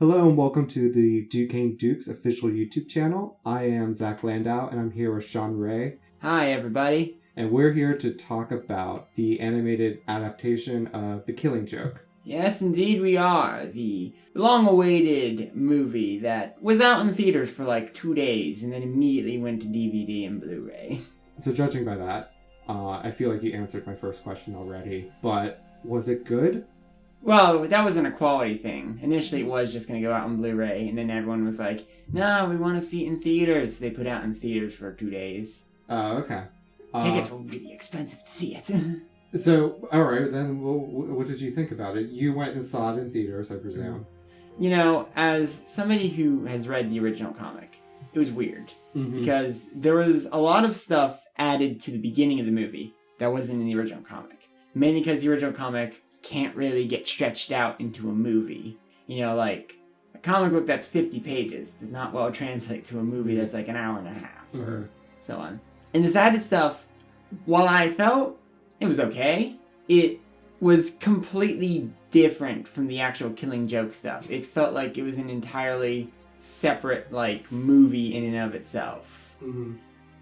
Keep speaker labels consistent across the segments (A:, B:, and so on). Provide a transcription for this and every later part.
A: Hello and welcome to the Duquesne Duke's official YouTube channel. I am Zach Landau and I'm here with Sean Ray.
B: Hi everybody.
A: And we're here to talk about the animated adaptation of The Killing Joke.
B: Yes, indeed we are. The long-awaited movie that was out in theaters for like 2 days and then immediately went to DVD and Blu-ray.
A: So judging by that, I feel like you answered my first question already, but was it good?
B: Well, that wasn't a quality thing. Initially it was just going to go out on Blu-ray, and then everyone was like, no, we want to see it in theaters. So they put it out in theaters for 2 days.
A: Oh, okay.
B: Tickets were really expensive to see it.
A: So, alright, then what did you think about it? You went and saw it in theaters, I presume.
B: You know, as somebody who has read the original comic, it was weird.
A: Mm-hmm.
B: Because there was a lot of stuff added to the beginning of the movie that wasn't in the original comic. Mainly because the original comic can't really get stretched out into a movie. You know, like, a comic book that's 50 pages does not well translate to a movie that's like an hour and a half, or so on. And this added stuff, while I felt it was okay, it was completely different from the actual Killing Joke stuff. It felt like it was an entirely separate, like, movie in and of itself.
A: Mm-hmm.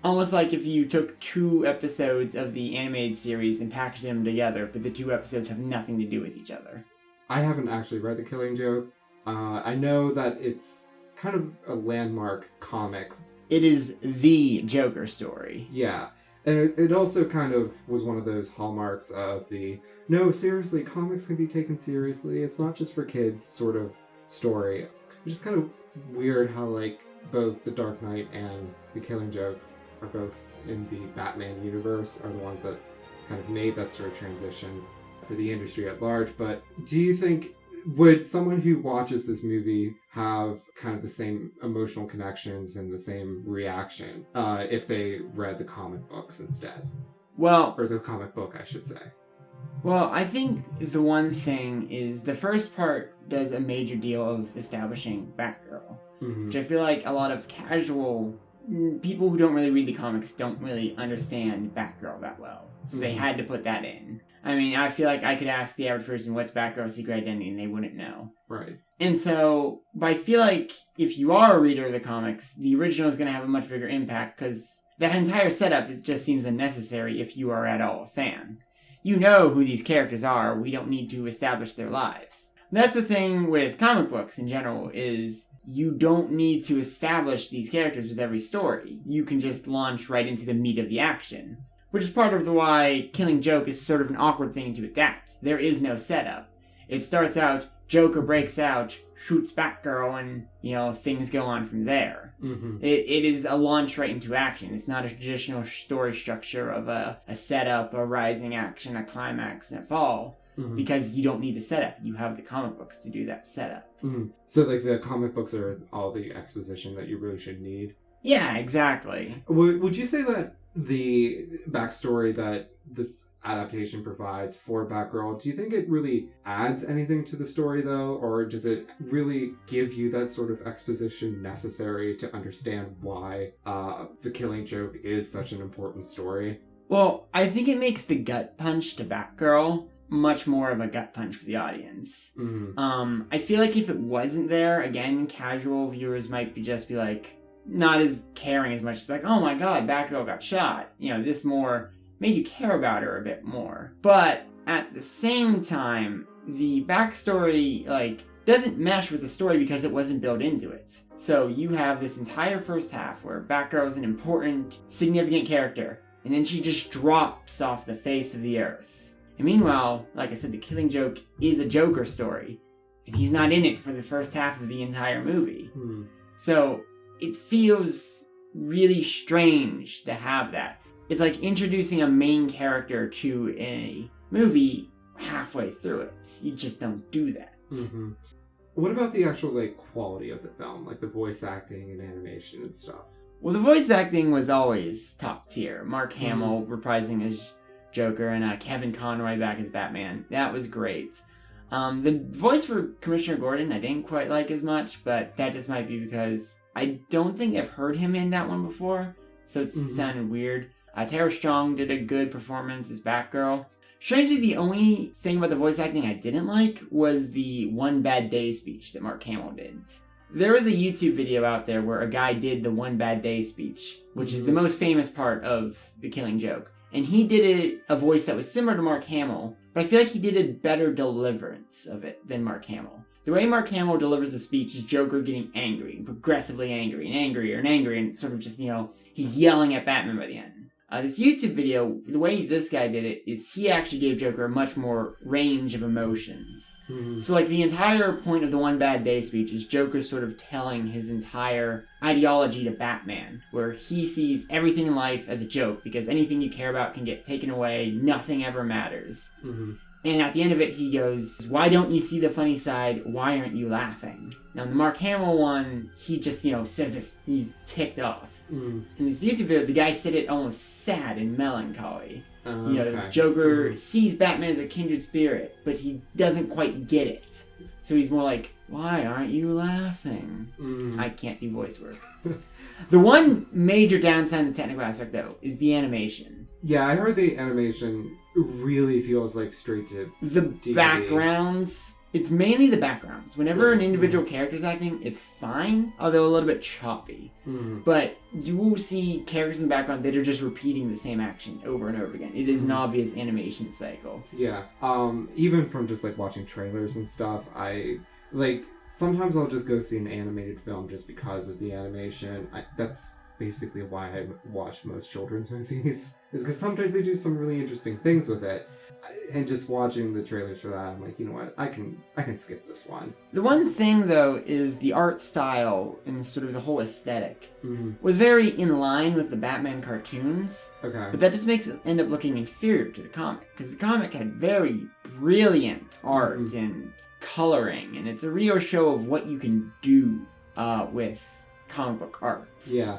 B: Almost like if you took 2 episodes of the animated series and packaged them together, but the 2 episodes have nothing to do with each other.
A: I haven't actually read The Killing Joke. I know that it's kind of a landmark comic.
B: It is the Joker story.
A: Yeah. And it also kind of was one of those hallmarks of the, no, seriously, comics can be taken seriously. It's not just for kids sort of story. Which is kind of weird how, like, both The Dark Knight and The Killing Joke are both in the Batman universe, are the ones that kind of made that sort of transition for the industry at large. But do you think, would someone who watches this movie have kind of the same emotional connections and the same reaction if they read the comic books instead?
B: Well,
A: or the comic book, I should say.
B: Well, I think the one thing is the first part does a major deal of establishing Batgirl, which I feel like a lot of casual people who don't really read the comics don't really understand Batgirl that well. So they had to put that in. I mean, I feel like I could ask the average person what's Batgirl's secret identity and they wouldn't know.
A: Right.
B: And so, but I feel like if you are a reader of the comics, the original is going to have a much bigger impact because that entire setup, it just seems unnecessary if you are at all a fan. You know who these characters are, we don't need to establish their lives. That's the thing with comic books in general, is you don't need to establish these characters with every story. You can just launch right into the meat of the action. Which is part of the why Killing Joke is sort of an awkward thing to adapt. There is no setup. It starts out, Joker breaks out, shoots Batgirl, and, you know, things go on from there. It is a launch right into action. It's not a traditional story structure of a setup, a rising action, a climax, and a fall. Because you don't need the setup. You have the comic books to do that setup.
A: So, like, the comic books are all the exposition that you really should need?
B: Yeah, exactly.
A: Would you say that the backstory that this adaptation provides for Batgirl, do you think it really adds anything to the story, though? Or does it really give you that sort of exposition necessary to understand why The Killing Joke is such an important story?
B: Well, I think it makes the gut punch to Batgirl much more of a gut punch for the audience. I feel like if it wasn't there, again, casual viewers might just be like, not as caring as much. It's like, oh my god, Batgirl got shot. You know, this more made you care about her a bit more. But at the same time, the backstory, like, doesn't mesh with the story because it wasn't built into it. So you have this entire first half where Batgirl is an important, significant character, and then she just drops off the face of the earth. And meanwhile, like I said, The Killing Joke is a Joker story, and he's not in it for the first half of the entire movie. So it feels really strange to have that. It's like introducing a main character to a movie halfway through it. You just don't do that.
A: What about the actual, like, quality of the film? Like, the voice acting and animation and stuff?
B: Well, the voice acting was always top tier. Mark Hamill reprising as Joker and Kevin Conroy back as Batman. That was great. The voice for Commissioner Gordon I didn't quite like as much, but that just might be because I don't think I've heard him in that one before, so it sounded weird. Tara Strong did a good performance as Batgirl. Strangely, the only thing about the voice acting I didn't like was the One Bad Day speech that Mark Hamill did. There was a YouTube video out there where a guy did the One Bad Day speech, which is the most famous part of The Killing Joke. And he did a voice that was similar to Mark Hamill, but I feel like he did a better deliverance of it than Mark Hamill. The way Mark Hamill delivers the speech is Joker getting angry, progressively angry, and angrier and angrier, and sort of just, he's yelling at Batman by the end. This YouTube video, the way this guy did it, is he actually gave Joker a much more range of emotions. Mm-hmm. So, the entire point of the One Bad Day speech is Joker sort of telling his entire ideology to Batman, where he sees everything in life as a joke, because anything you care about can get taken away, nothing ever matters. Mm-hmm. And at the end of it, he goes, "Why don't you see the funny side? Why aren't you laughing?" Now, in the Mark Hamill one, he just, says this, he's ticked off. Mm. In this YouTube video, the guy said it almost sad and melancholy. Okay. Joker sees Batman as a kindred spirit, but he doesn't quite get it. So he's more like, "Why aren't you laughing?" I can't do voice work. The one major downside in the technical aspect, though, is the animation.
A: Yeah, I heard the animation really feels like straight to
B: the
A: DVD.
B: Backgrounds. It's mainly the backgrounds. Whenever an individual character's acting, it's fine, although a little bit choppy. Mm-hmm. But you will see characters in the background that are just repeating the same action over and over again. It is an obvious animation cycle.
A: Yeah. Even from just watching trailers and stuff, sometimes I'll just go see an animated film just because of the animation. That's basically why I watch most children's movies, is because sometimes they do some really interesting things with it. And just watching the trailers for that, I'm like, you know what, I can skip this one.
B: The one thing, though, is the art style and sort of the whole aesthetic was very in line with the Batman cartoons.
A: Okay.
B: But that just makes it end up looking inferior to the comic, because the comic had very brilliant art and coloring, and it's a real show of what you can do with comic book art.
A: Yeah.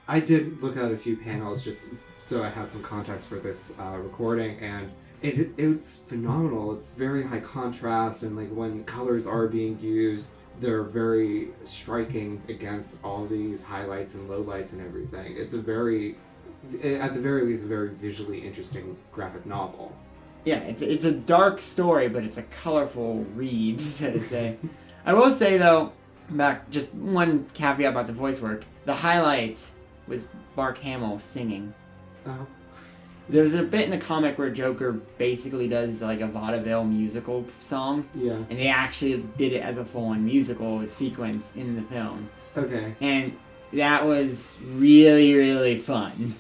A: I did look at a few panels just so I had some context for this recording, and it's phenomenal. It's very high contrast, and when colors are being used, they're very striking against all these highlights and lowlights and everything. It's at the very least, a very visually interesting graphic novel.
B: Yeah, it's a dark story, but it's a colorful read, so to say. I will say, though, just one caveat about the voice work. The highlight was Mark Hamill singing.
A: Oh.
B: There's a bit in the comic where Joker basically does a vaudeville musical song.
A: Yeah. And
B: they actually did it as a full-on musical sequence in the film.
A: Okay.
B: And that was really, really fun.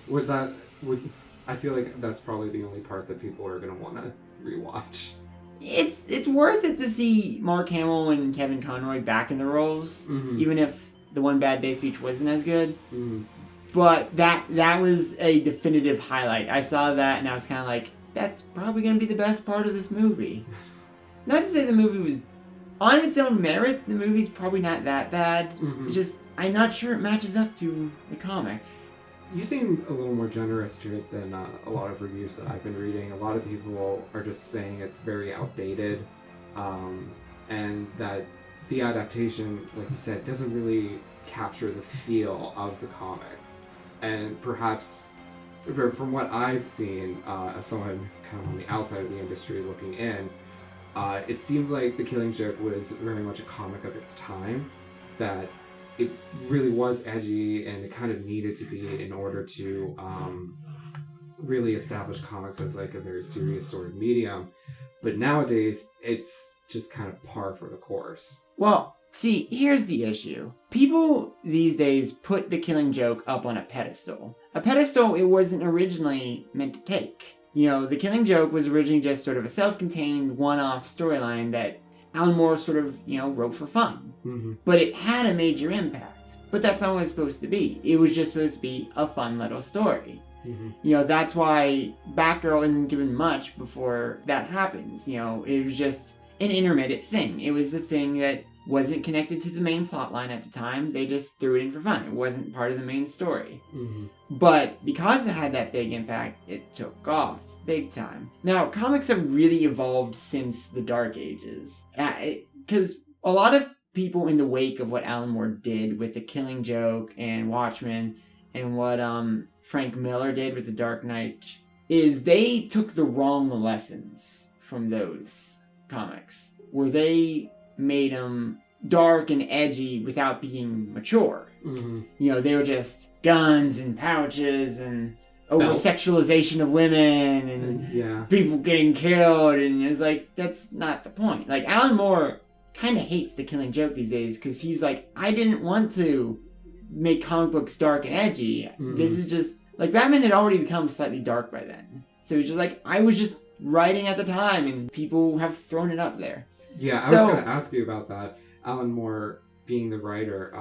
A: I feel like that's probably the only part that people are going to want to rewatch.
B: It's worth it to see Mark Hamill and Kevin Conroy back in the roles, even if the One Bad Day speech wasn't as good. Mm-hmm. But that was a definitive highlight. I saw that and I was kind of like, that's probably going to be the best part of this movie. Not to say the movie was, on its own merit, the movie's probably not that bad. Mm-hmm. It's just, I'm not sure it matches up to the comic.
A: You seem a little more generous to it than a lot of reviews that I've been reading. A lot of people are just saying it's very outdated, and that the adaptation, like you said, doesn't really capture the feel of the comics. And perhaps, from what I've seen, as someone kind of on the outside of the industry looking in, it seems like The Killing Joke was very much a comic of its time, that it really was edgy and it kind of needed to be in order to really establish comics as a very serious sort of medium. But nowadays, it's just kind of par for the course.
B: Well, see, here's the issue. People these days put The Killing Joke up on a pedestal. A pedestal it wasn't originally meant to take. The Killing Joke was originally just sort of a self-contained one-off storyline that Alan Moore sort of, wrote for fun. Mm-hmm. But it had a major impact. But that's not what it's supposed to be. It was just supposed to be a fun little story. Mm-hmm. That's why Batgirl isn't given much before that happens. It was just an intermittent thing. It was the thing that wasn't connected to the main plotline at the time. They just threw it in for fun. It wasn't part of the main story. Mm-hmm. But because it had that big impact, it took off big time. Now, comics have really evolved since the Dark Ages. Because a lot of people in the wake of what Alan Moore did with The Killing Joke and Watchmen, and what Frank Miller did with The Dark Knight is they took the wrong lessons from those comics, where they made them dark and edgy without being mature.
A: Mm-hmm.
B: You know, they were just guns and pouches and over
A: Belts.
B: sexualization of women and people getting killed, and it's like, that's not the point. Like, Alan Moore kind of hates The Killing Joke these days, because he's like, I didn't want to make comic books dark and edgy. This is just, like, Batman had already become slightly dark by then. So he's just like, I was just writing at the time, and people have thrown it up there.
A: Yeah, I was going to ask you about that. Alan Moore being the writer,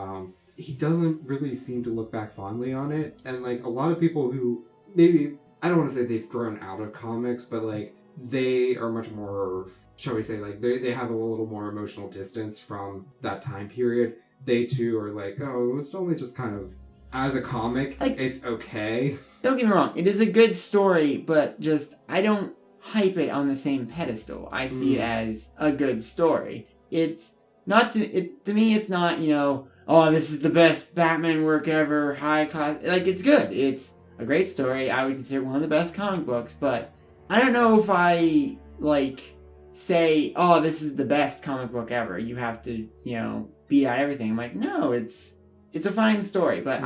A: he doesn't really seem to look back fondly on it. And, like, a lot of people who maybe, I don't want to say they've grown out of comics, but, like, they are much more, shall we say, like, they have a little more emotional distance from that time period. They, too, are like, oh, it was only just kind of, as a comic, like, it's okay.
B: Don't get me wrong, it is a good story, but just, I don't hype it on the same pedestal. I see it as a good story. It's not, to me, it's not, you know, oh, this is the best Batman work ever, high class. Like, it's good. It's a great story. I would consider it one of the best comic books, but I don't know if I, like, say, oh, this is the best comic book ever. You have to, you know, beat out everything. I'm like, no, it's a fine story, but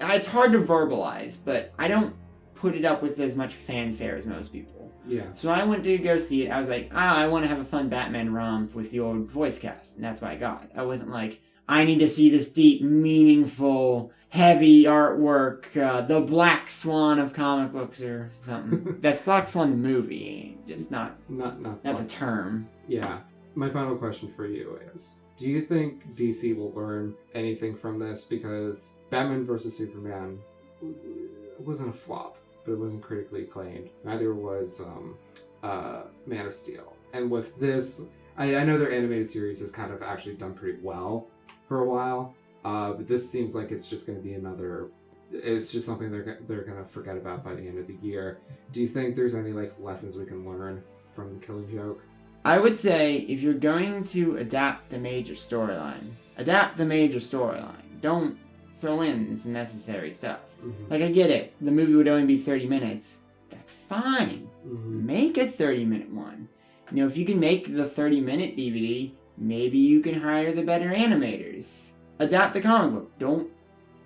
B: it's hard to verbalize, but I don't put it up with as much fanfare as most people.
A: Yeah. So
B: I went to go see it. I was like, I want to have a fun Batman romp with the old voice cast, and that's what I got. I wasn't like, I need to see this deep, meaningful, heavy artwork, the Black Swan of comic books or something. That's Black Swan the movie, just not the term.
A: Yeah. My final question for you is, do you think DC will learn anything from this? Because Batman vs. Superman wasn't a flop, but it wasn't critically acclaimed. Neither was Man of Steel. And with this, I know their animated series has kind of actually done pretty well for a while, but this seems like it's just going to be it's just something they're going to forget about by the end of the year. Do you think there's any, like, lessons we can learn from The Killing Joke?
B: I would say, if you're going to adapt the major storyline. Don't throw in some necessary stuff. Mm-hmm. Like, I get it. The movie would only be 30 minutes. That's fine. Mm-hmm. Make a 30-minute one. You know, if you can make the 30-minute DVD, maybe you can hire the better animators. Adapt the comic book. Don't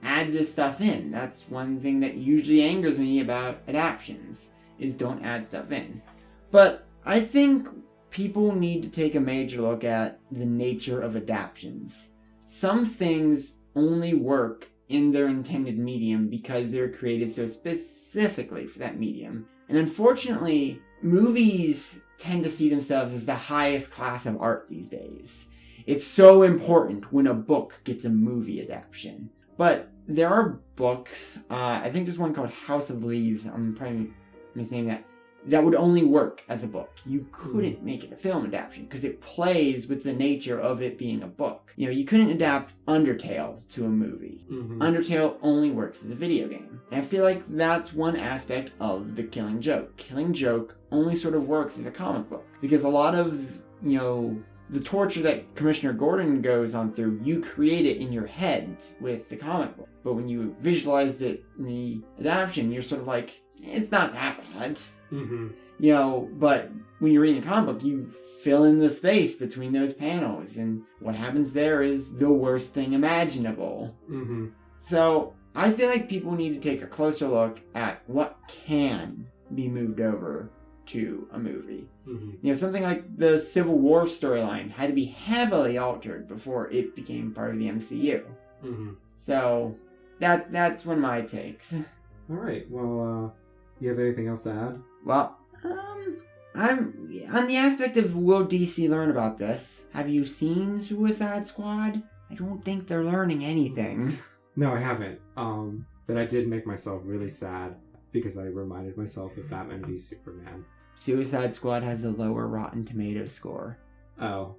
B: add this stuff in. That's one thing that usually angers me about adaptions, is don't add stuff in. But I think people need to take a major look at the nature of adaptions. Some things only work in their intended medium because they're created so specifically for that medium. And unfortunately, movies tend to see themselves as the highest class of art these days. It's so important when a book gets a movie adaptation. But there are books, I think there's one called House of Leaves, I'm probably misnaming that would only work as a book. You couldn't make it a film adaptation because it plays with the nature of it being a book. You know, you couldn't adapt Undertale to a movie. Mm-hmm. Undertale only works as a video game. And I feel like that's one aspect of The Killing Joke. Killing Joke only sort of works as a comic book because a lot of, you know, the torture that Commissioner Gordon goes on through, you create it in your head with the comic book. But when you visualized it in the adaptation, you're sort of like, it's not that bad. Mm-hmm. You know, but when you're reading a comic book, you fill in the space between those panels, and what happens there is the worst thing imaginable. Mm-hmm. So I feel like people need to take a closer look at what can be moved over to a movie. Mm-hmm. You know, something like the Civil War storyline had to be heavily altered before it became part of the MCU. Mm-hmm. So that's one of my takes.
A: All right. Well, you have anything else to add?
B: Well, I'm on the aspect of will DC learn about this? Have you seen Suicide Squad? I don't think they're learning anything.
A: No, I haven't. But I did make myself really sad because I reminded myself of Batman v Superman.
B: Suicide Squad has a lower Rotten Tomatoes score.
A: Oh,